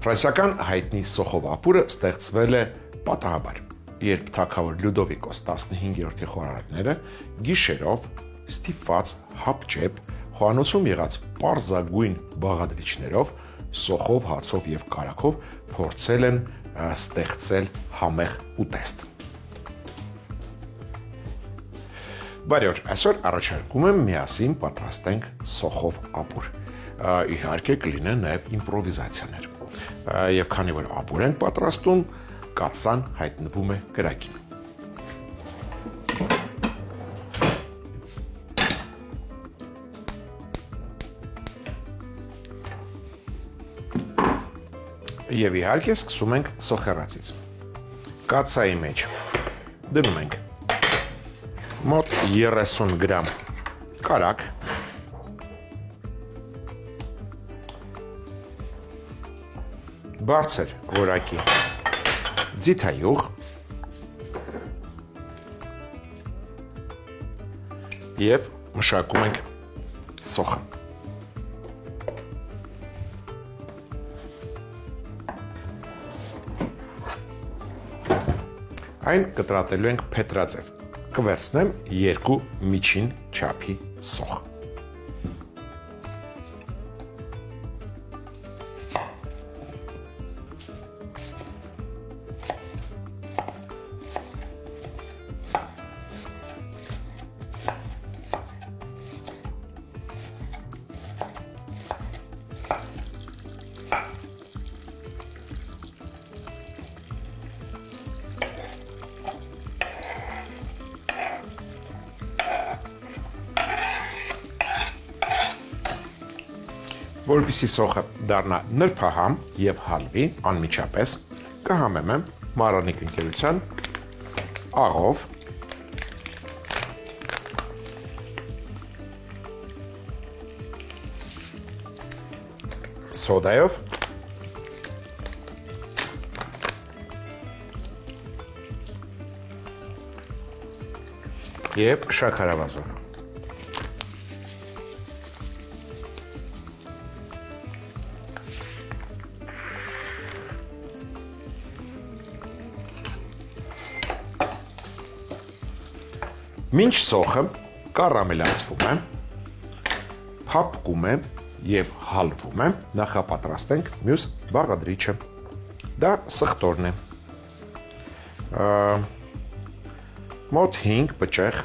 Ֆրանսիական հայտնի սոխով ապուրը ստեղծվել է պատահաբար, երբ թագավոր Լյուդովիկոս 15-րդի խորհարարները գիշերով ստիպված հապճեպ խոհանոցում եղած պարզագույն բաղադրիչներով, սոխով, հացով և կարագով փորձել են ստեղծել համեղ ուտեստ։ Բարի օր, այսօր առաջարկում եմ միասին պատրաստենք սոխով ապուր։ Իհարկե կլինեն նաև իմպրովիզացիաներ։ Եվ քանի որ ապուր ենք պատրաստում, կաթսան հայտնվում է կրակին։ Եվ իհարկե սկսում ենք սոխեռացից։ Կաթսայի մեջ դնում ենք մոտ 30 գրամ կարագ, բարձր որակի ձիթայուղ և մշակում ենք սոխը։ Այն կտրատելու ենք փետրաձև։ Կվերցնեմ 2 միջին չափի սոխ։ Որպեսզի սոխը դառնա նրբահամ և հալվի անմիջապես, կհամեմ եմ մառանիկ ընկերության աղով, սոդայով և շաքարավազով։ Մինչ սոխը կարամելացվում է, փափկում է և հալվում է, նախապատրաստենք մյուս բաղադրիչը։ Դա սխտորն է։ Մոտ 5 բճեղ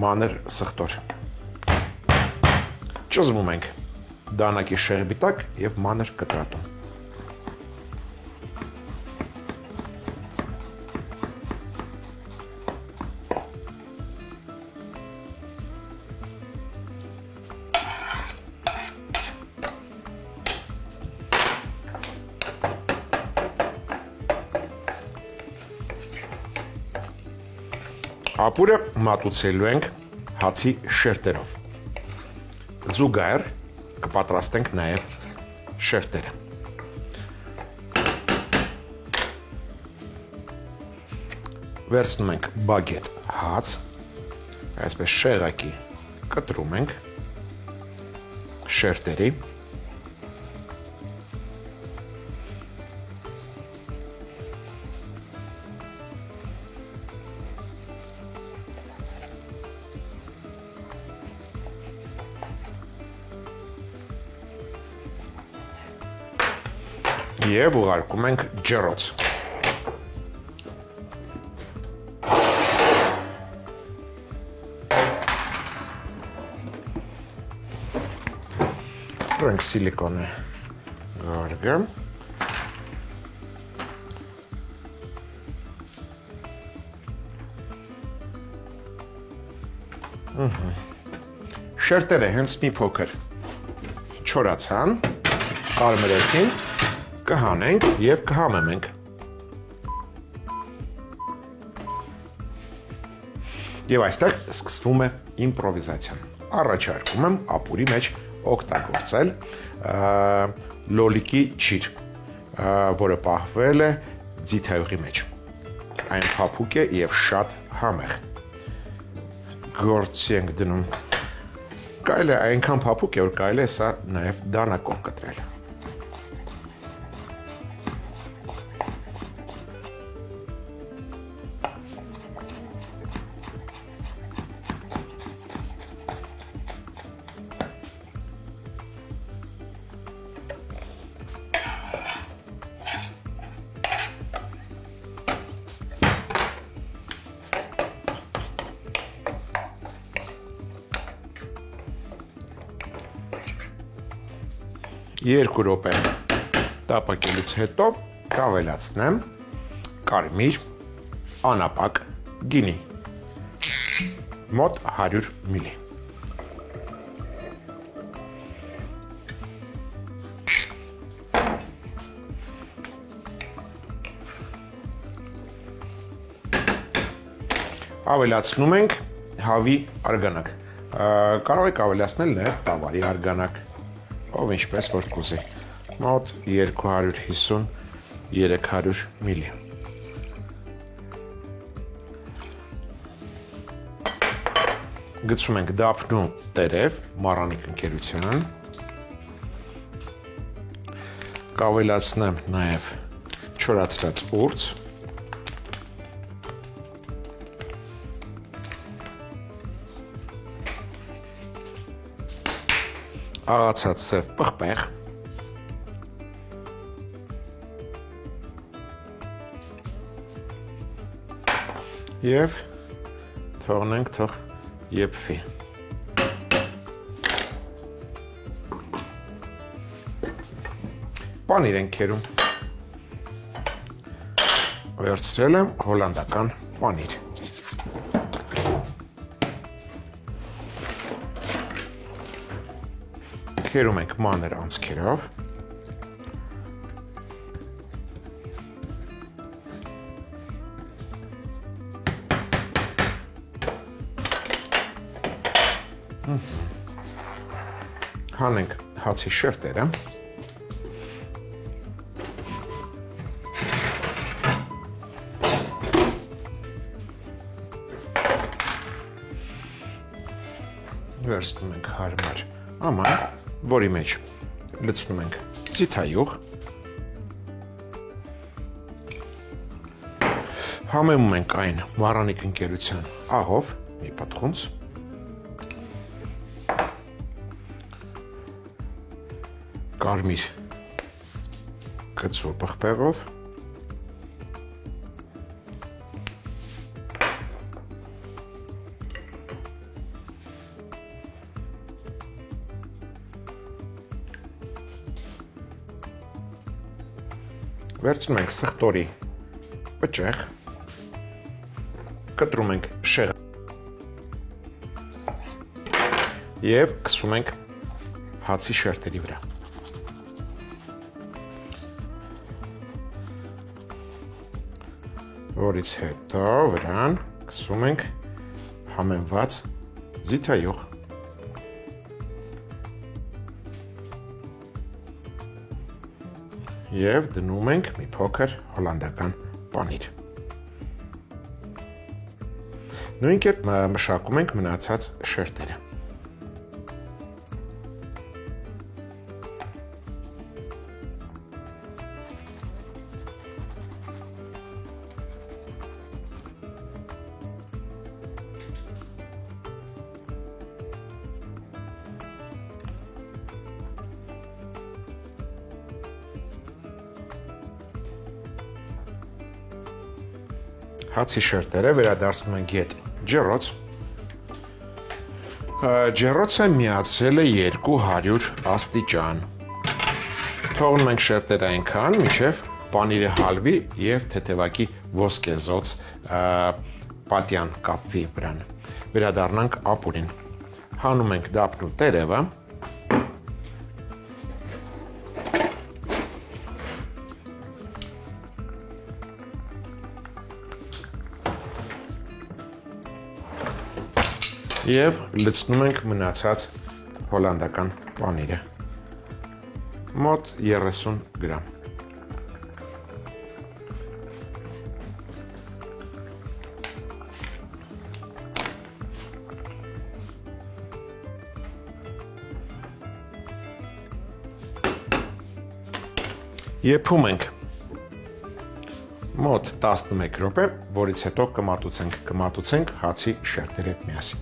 մանր սխտոր։ Ճզմում ենք դանակի շեղբի տակ և մանր կտրատում։ Ապուրը մատուցելու ենք հացի շերտերով։ Զուգահեռ կպատրաստենք նաև շերտերը։ Վերցնում ենք բագետ հաց, այսպես շեղակի կտրում ենք շերտերի, և ուղարկում ենք ջեռոց։ Ենք սիլիկոնե գարգը։ Շերտերը հենց մի փոքր չորացան, կարմրեցին, կհանենք և կհամեմենք։ Եվ այստեղ սկսվում է իմպրովիզացիան։ Առաջարկում եմ ապուրի մեջ օգտագործել լոլիկի ջիր, որը պահվել է ձիթայուղի մեջ։ Այն փափուկ է և շատ համեղ։ Գործի ենք դնում։ Կարելի է այնքան փափուկ է, որ կարելի է սա նաև դանակով կտրել։ 2 րոպե տապակելուց հետո կավելացնեմ կարմիր անապակ գինի մոտ 100 մլ. Ավելացնում ենք հավի արգանակ, կարող եք ավելացնել նաև տավարի արգանակ, ով ինչպես որ կուզի, մոտ 250-300 մլ. Գցում ենք դափնու տերև մառանիկ ընկերության, կավելացնեմ նաև չորացրած ուրց, աղացած սև պղպեղ, և թողնենք թող եփվի. Պանիր ենք քերում, վերցրել եմ հոլանդական պանիր. Քերում ենք մանր անցքերով, հանենք հացի շերտերը, վերցնում ենք հարմար աման, որի մեջ լցնում ենք ձիթայուղ, համեմում ենք այն մառանիկ ընկերության աղով, մի պտղունց, կարմիր կծու պղպեղով, վերցնում ենք սխտորի պճեղ, կտրում ենք շեղը և կսում ենք հացի շերտերի վրա. Որից հետո վրան կսում ենք համեմված ձիթայուղ. և դնում ենք մի փոքր հոլանդական պանիր. Նույն կերպ մշակում ենք մնացած շերտերը. Հացի շերտերը վերադարձնում ենք ետ ջեռոց. Ջեռոցը միացել է 200 աստիճան. Թողնում ենք շերտերը այնքան, մինչև պանիրը հալվի և թեթևակի ոսկեզոծ պատյան կապվի վրան. Վերադառնանք ապուրին. հանում ենք դափնու տերևը, և լցնում ենք մնացած հոլանդական պանիրը, մոտ 30 գրամ. Եփում ենք մոտ 11 րոպե, որից հետո կմատուցենք հացի շերտերի հետ միասին.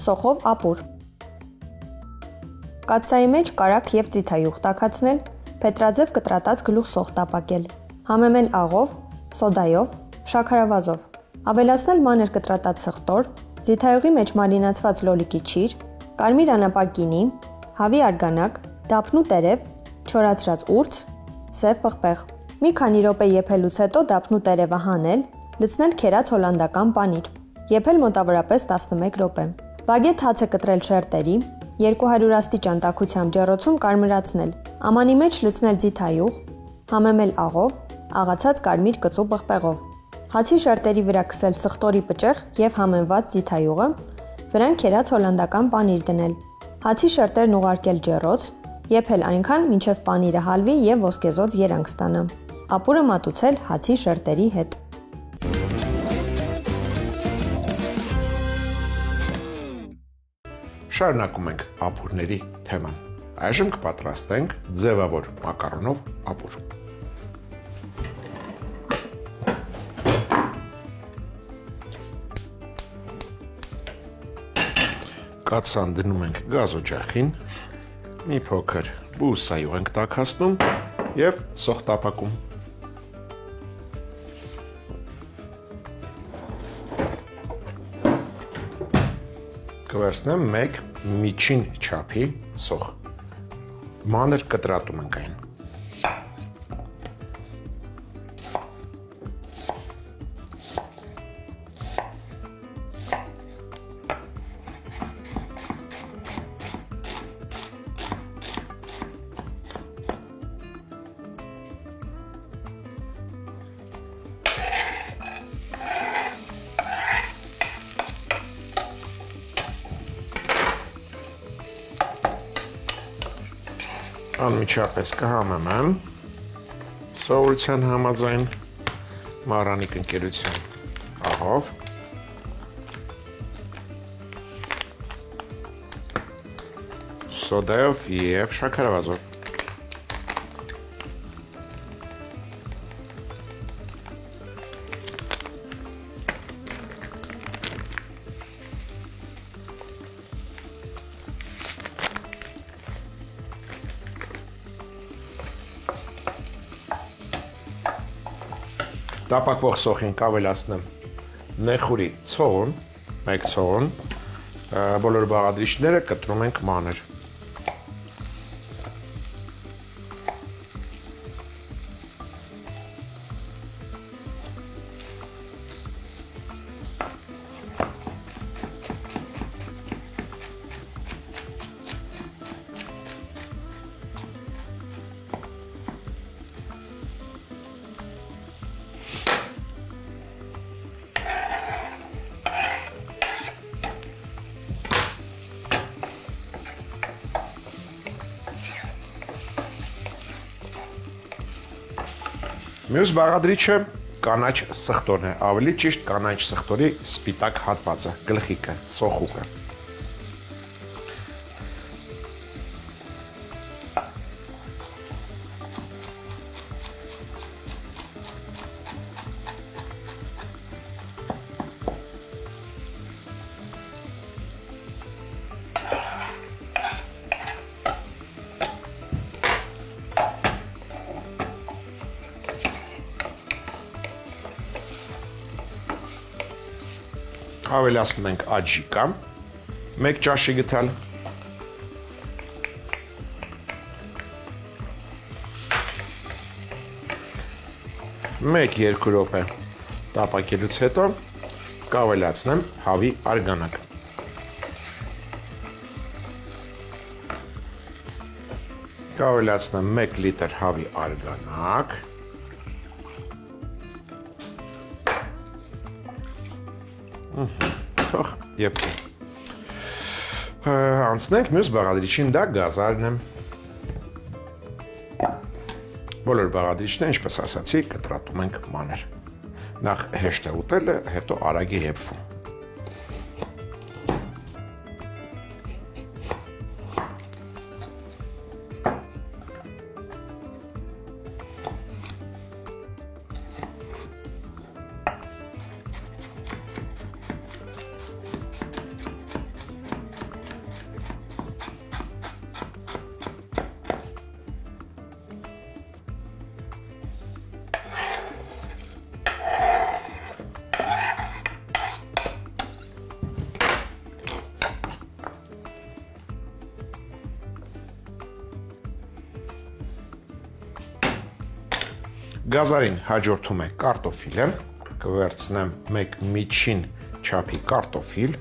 Սոխով ապուր. Կաթսայի մեջ կարագ և ձիթայուղ տաքացնել, փետրաձև կտրատած գլուխ սոխ տապակել, համեմել աղով, սոդայով, շաքարավազով, ավելացնել մանր կտրատած սխտոր, ձիթայուղի մեջ մարինացված լոլիկի չիր, կարմիր անապակ գինի, հավի արգանակ, դափնու տերև, չորացրած ուրց, սև պղպեղ։ Մի քանի րոպե եփելուց հետո դափնու տերևը հանել, լցնել քերած հոլանդական պանիր։ Եփել մոտավորապես 11 րոպե։ Բագետ հացը կտրել շերտերի, 200 աստիճան տաքությամբ ջեռոցում կարմրացնել։ Ամանի մեջ լցնել ձիթայուղ, համեմել աղով, աղացած կարմիր կծու պղպեղով։ Հացի շերտերի վրա քսել սխտորի պճեղ եւ համեմված ձիթայուղը, վրան քերած հոլանդական պանիր դնել։ Հացի շերտերն ուղարկել ջեռոց, եփել այնքան, մինչև պանիրը հալվի եւ ոսկեզօծ երանգ ստանա։ Ապուրը մատուցել հացի շերտերի հետ։ Շարունակում ենք ապուրների թեման։ Այժմ կպատրաստենք ձևավոր մակարոնով ապուր։ Կաթսան դնում ենք գազօջախին, մի փոքր բուսայուղ ենք տաքացնում եւ սոխտապակում։ Կվերցնեմ մեկ միջին չափի սոխ։ Մանր կտրատում ենք այն։ Անմիջապես կհամեմեմ սովորության համաձայն Մարանիկ ընկերության աղով, սոդայով և շաքարավազով։ Տապակվող սոխին կավելացնեմ նեխուրի ցողուն, մեկ ցողուն, բոլոր բաղադրիչները կտրում ենք մանր։ Մյուս բաղադրիչը կանաչ սխտորն է, ավելի ճիշտ կանաչ սխտորի սպիտակ հատվածը, գլխիկը, սոխուկը։ Ավելացնում ենք աջիկա, մեկ ճաշի գթալ, մեկ-երկու րոպե տապակելուց հետո կավելացնեմ հավի արգանակ։ Կավելացնեմ 1 լիտր հավի արգանակ, թող եփի։ Անցնենք մյուս բաղադրիչին, դա գազարն է։ Բոլոր բաղադրիչները, ինչպես ասացի, կտրատում ենք մանր։ Նախ հեշտ է ուտելը, հետո արագ է եփվում։ Գազարին հաջորդում է կարտոֆիլը, կվերցնեմ մեկ միջին չափի կարտոֆիլ,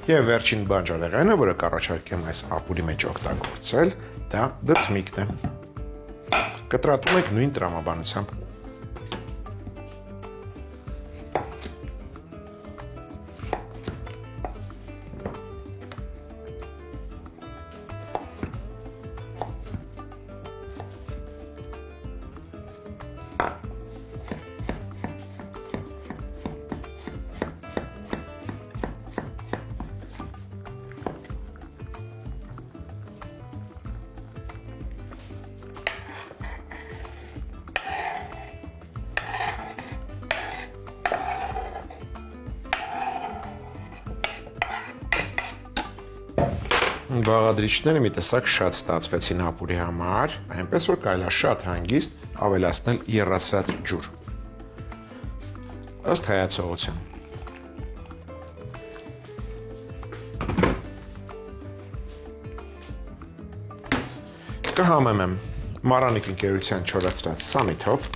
Եվ վերջին բանջարեղենը, որը կառաջարկեմ այս ապուրի մեջ օգտագործել, դա դդմիկն է։ Կտրատում եք նույն տրամաբանությամբ։ Բաղադրիչները մի տեսակ շատ ստացվեցին ապուրի համար, այնպես որ կարելի է շատ հանգիստ ավելացնել եռացրած ջուր։ Ըստ հայացողության։ Կհամեմեմ Մարանիկ ընկերության չորացրած սամիթով,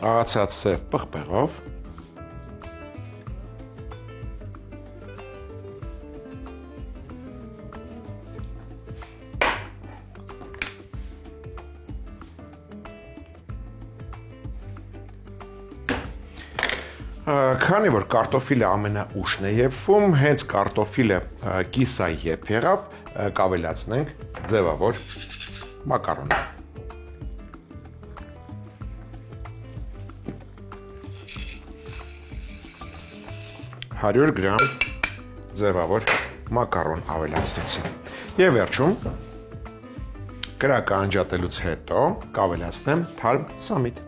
աղացած սև պղպեղով, քանի որ կարտոֆիլը ամենաուշն է եփվում, հենց կարտոֆիլը կիսա եփ եղավ, կավելացնենք ձևավոր մակարոն։ 100 գրամ ձևավոր մակարոն ավելացրեցի։ Եվ վերջում կրակը անջատելուց հետո կավելացնեմ թարմ սամիտ։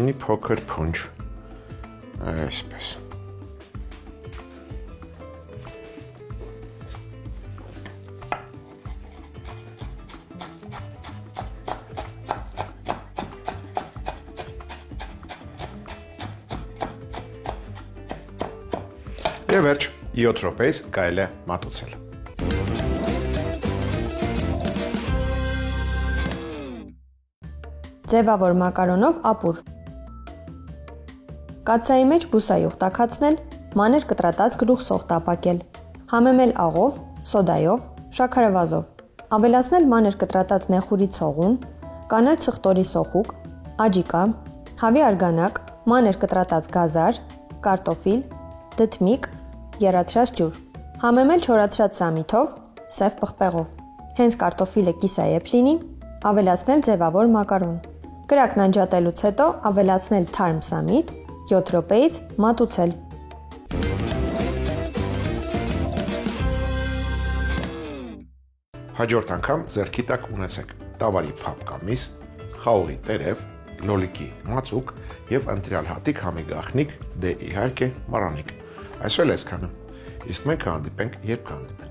Մի փոքր փունջ, այսպես։ Եվ վերջ 7 րոպեից կարելի է մատուցել։ Ձևավոր մակարոնով ապուր։ Կաթսայի մեջ բուսայուղ տաքացնել, մանր կտրատած գլուխսող տապակել, համեմել աղով, սոդայով, շաքարավազով, ավելացնել մանր կտրատած նեխուրի ցողուն, կանաչ սխտորի սոխուկ, աջիկա, հավի արգանակ, մանր կտրատած գազար, կարտոֆիլ, դդմիկ, եռացրած ջուր, համեմել չորացրած սամիթով, սև պղպեղով, հենց կարտոֆիլը կիսաեփ լինի, ավելացնել ձևավոր մակարոն, կրակն անջատելուց հետո ավելացնել թարմ սամիթ, 7 րոպեից մատուցել։ Հաջորդ անգամ ձեռքի տակ ունեցեք տավարի փապկամիս, խաղողի տերև, լոլիկի մածուկ եւ ընտրյալ հատիկ համի գաղտնիք, դե իհարկե մարանիկ։ Այսօր այսքանը, իսկ մենք կհանդիպենք, երբ կհանդիպենք։